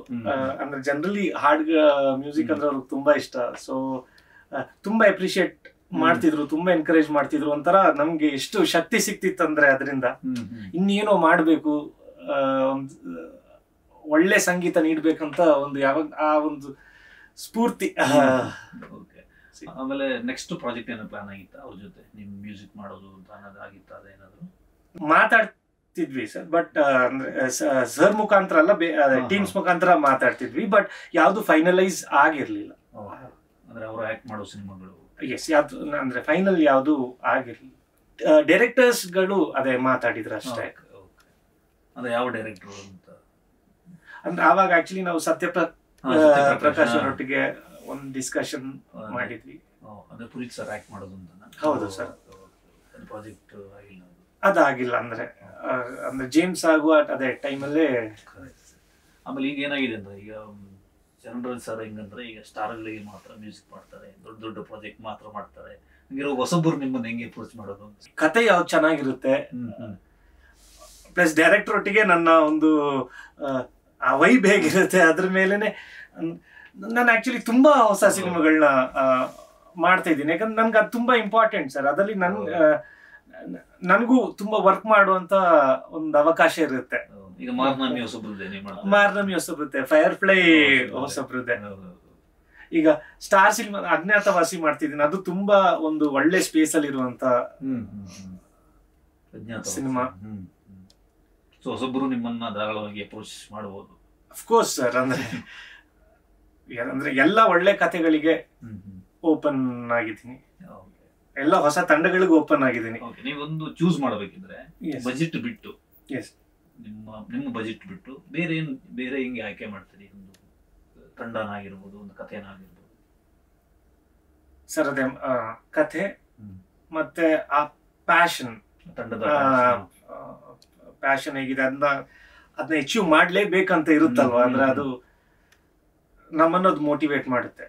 ಅಂದ್ರೆ ಜನರಲಿ ಹಾಡ್ ಮ್ಯೂಸಿಕ್ ಅಂದ್ರೆ ಅವ್ರಿಗೆ ತುಂಬಾ ಇಷ್ಟ. ಸೊ ತುಂಬಾ ಅಪ್ರಿಶಿಯೇಟ್ ಮಾಡ್ತಿದ್ರು, ತುಂಬಾ ಎನ್ಕರೇಜ್ ಮಾಡ್ತಿದ್ರು. ಒಂಥರ ನಮ್ಗೆ ಎಷ್ಟು ಶಕ್ತಿ ಸಿಕ್ತಿತ್ತಂದ್ರೆ ಅದರಿಂದ ಇನ್ನೇನೋ ಮಾಡ್ಬೇಕು, ಒಳ್ಳೆ ಸಂಗೀತ ನೀಡ್ಬೇಕಂತ ಒಂದು ಯಾವಾಗ ಆ ಒಂದು ಸ್ಫೂರ್ತಿ. ಆಮೇಲೆ ನೆಕ್ಸ್ಟ್ ಪ್ರಾಜೆಕ್ಟ್ ಏನೋ ಪ್ಲಾನ್ ಆಗಿತ್ತಾ ಅವ್ರ ಜೊತೆ ನಿಮ್ ಮ್ಯೂಸಿಕ್ ಮಾಡೋದು ಅಂತ ಅನ್ನೋದಾಗಿತ್ತ? ಅದೇನಾದ್ರು ಮಾತಾಡ್ತಿದ್ವಿ ಸರ್, ಬಟ್ ಅಂದ್ರೆ ಸರ್ ಮುಖಾಂತರ ಅಲ್ಲ, ಟೀಮ್ಸ್ ಮುಖಾಂತರ ಮಾತಾಡ್ತಿದ್ವಿ. ಬಟ್ ಯಾವ್ದು ಫೈನಲೈಸ್ ಆಗಿರ್ಲಿಲ್ಲ. ಅಂದ್ರೆ ಅವ್ರು ಆಕ್ಟ್ ಮಾಡೋ ಸಿನಿಮಾಗಳು ಎಸ್, ಯಾವ್ದು ಅಂದ್ರೆ ಫೈನಲ್ ಯಾವ್ದು ಆಗಿರ್ಲಿಲ್ಲ. ಡೈರೆಕ್ಟರ್ಸ್ ಗಳು ಅದೇ ಮಾತಾಡಿದ್ರು ಅಷ್ಟೇ. ಅಂದ್ರೆ ಯಾವ ಡೈರೆಕ್ಟರ್ ಅಂತ ಅಂದ್ರೆ ಆವಾಗ ಆಕ್ಚುಲಿ ನಾವು ಪ್ರಕಾಶ್ ಅವರೊಟ್ಟಿಗೆ ಒಂದು ಡಿಸ್ಕಷನ್ ಮಾಡಿದ್ವಿ. ಅಂದ್ರೆ ಪುನೀತ್ ಸರ್ ಆಕ್ಟ್ ಮಾಡೋದು ಅಂತ? ಹೌದು ಸರ್. ಪ್ರಾಜೆಕ್ಟ್ ಆಗಿಲ್ಲ, ಅದಾಗಿಲ್ಲ. ಅಂದ್ರೆ ಜೇಮ್ಸ್ ಆಗುವ ಅದೇ ಟೈಮಲ್ಲೇ. ಆಮೇಲೆ ಈಗ ಏನಾಗಿದೆ ಅಂದ್ರೆ, ಈಗ ಚರಣರಾಜ್ ಸರ್ ಹೆಂಗಂದ್ರೆ ಈಗ ಸ್ಟಾರ್ಗಳಿಗೆ ಮಾತ್ರ ಮ್ಯೂಸಿಕ್ ಮಾಡ್ತಾರೆ, ದೊಡ್ಡ ದೊಡ್ಡ ಪ್ರಾಜೆಕ್ಟ್ ಮಾತ್ರ ಮಾಡ್ತಾರೆ. ಹಂಗಿರೋ ಹೊಸಬ್ರು ನಿಮ್ಮನ್ನ ಹೆಂಗೆ ಅಪ್ರೋಚ್ ಮಾಡೋದು? ಕತೆ ಯಾವ್ದು ಚೆನ್ನಾಗಿರುತ್ತೆ, ಪ್ಲಸ್ ಡೈರೆಕ್ಟರ್ ಒಟ್ಟಿಗೆ ನನ್ನ ಒಂದು ಆ ವೈಬ್ ಹೇಗಿರುತ್ತೆ ಅದ್ರ ಮೇಲೆನೆ. ನಾನು ಆಕ್ಚುಲಿ ತುಂಬಾ ಹೊಸ ಸಿನಿಮಾಗಳನ್ನ ಮಾಡ್ತಾ ಇದ್ದೀನಿ, ಯಾಕಂದ್ರೆ ನನ್ಗೆ ಅದು ತುಂಬಾ ಇಂಪಾರ್ಟೆಂಟ್ ಸರ್. ಅದರಲ್ಲಿ ನನಗೂ ತುಂಬಾ ವರ್ಕ್ ಮಾಡುವಂತ ಒಂದು ಅವಕಾಶ ಇರುತ್ತೆ. ಈಗ ಮಾರ್ನಮಿ ಹೊಸಬ್ರದ್ದೆ, ಫೈರ್ ಫ್ಲೈ ಹೊಸಬ್ರದ್ದೆ. ಈಗ ಸ್ಟಾರ್ ಸಿನಿಮಾ ಅಜ್ಞಾತವಾಸಿ ಮಾಡ್ತಿದ್ದೀನಿ, ಅದು ತುಂಬಾ ಒಂದು ಒಳ್ಳೆ ಸ್ಪೇಸ್ ಅಲ್ಲಿ ಇರುವಂತ ಸಿನಿಮಾ. ಸೊ ಹೊಸಬ್ರು ನಿಮ್ಮನ್ನ ಧಾರಾಳವಾಗಿ ಅಪ್ರೋಚ್ ಮಾಡಬಹುದು. Of course sir. ಅಂದ್ರೆ ಎಲ್ಲ ಒಳ್ಳೆ ಕಥೆಗಳಿಗೆ ಓಪನ್ ಆಗಿದ್ದೀನಿ, ಎಲ್ಲ ಹೊಸ ತಂಡಗಳಿಗೂ ಓಪನ್ ಆಗಿದ್ದೀನಿ. ನೀವೊಂದು ಚೂಸ್ ಮಾಡಬೇಕಿದ್ರೆ ಬಜೆಟ್ ಬಿಟ್ಟು, ನಿಮ್ಮ ಬಜೆಟ್ ಬಿಟ್ಟು ಬೇರೆ ಹೆಂಗೆ ಆಯ್ಕೆ ಮಾಡ್ತೀರಿ? ಒಂದು ತಂಡನಾಗಿರ್ಬೋದು, ಒಂದು ಕಥೆನಾಗಿರ್ಬೋದು. ಸರ್ ಅದೇ ಕಥೆ ಮತ್ತೆ ಆ ಪ್ಯಾಷನ್, ತಂಡದ ಪ್ಯಾಷನ್ ಹೇಗಿದೆ ಅದನ್ನ ಅಚೀವ್ ಮಾಡ್ಲೇಬೇಕಂತ ಇರುತ್ತಲ್ವಾ. ಅಂದ್ರೆ ಅದು ನಮ್ಮನ್ನದು ಮೋಟಿವೇಟ್ ಮಾಡುತ್ತೆ.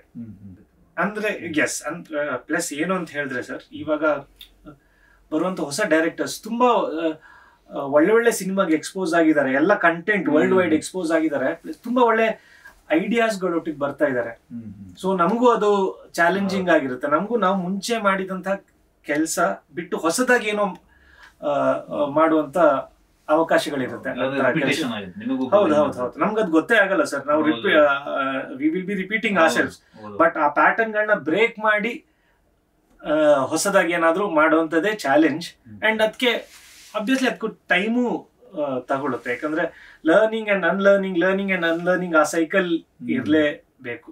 ಅಂದ್ರೆ ಎಸ್, ಪ್ಲಸ್ ಏನು ಅಂತ ಹೇಳಿದ್ರೆ ಸರ್, ಇವಾಗ ಬರುವಂತ ಹೊಸ ಡೈರೆಕ್ಟರ್ಸ್ ತುಂಬಾ ಒಳ್ಳೆ ಸಿನಿಮಾಗೆ ಎಕ್ಸ್ಪೋಸ್ ಆಗಿದ್ದಾರೆ, ಎಲ್ಲ ಕಂಟೆಂಟ್ ವರ್ಲ್ಡ್ ವೈಡ್ ಎಕ್ಸ್ಪೋಸ್ ಆಗಿದ್ದಾರೆ, ತುಂಬಾ ಒಳ್ಳೆ ಐಡಿಯಾಸ್ ಗಳೊಟ್ಟಿಗೆ ಬರ್ತಾ ಇದ್ದಾರೆ. ಸೊ ನಮಗೂ ಅದು ಚಾಲೆಂಜಿಂಗ್ ಆಗಿರುತ್ತೆ. ನಮಗೂ ನಾವು ಮುಂಚೆ ಮಾಡಿದಂತ ಕೆಲಸ ಬಿಟ್ಟು ಹೊಸದಾಗಿ ಏನೋ ಮಾಡುವಂತ ಅವಕಾಶಗಳಿರುತ್ತೆ. ಹೌದು, ನಮ್ಗದ್ ಗೊತ್ತೇ ಆಗಲ್ಲ ಸರ್. ನಾವು we will be repeating ourselves. But ಆ ಪ್ಯಾಟರ್ನ್ ಗಳನ್ನ ಬ್ರೇಕ್ ಮಾಡಿ ಹೊಸದಾಗಿ ಏನಾದ್ರೂ ಮಾಡುವಂತದ್ದೇ ಚಾಲೆಂಜ್. ಅಂಡ್ ಅದಕ್ಕೆ ಅಬ್ವಿಯಸ್ಲಿ ಅದಕ್ಕೂ ಟೈಮು ತಗೊಳುತ್ತೆ, ಯಾಕಂದ್ರೆ ಲರ್ನಿಂಗ್ ಅಂಡ್ ಅನ್ಲರ್ನಿಂಗ್ ಆ ಸೈಕಲ್ ಇರ್ಲೇಬೇಕು.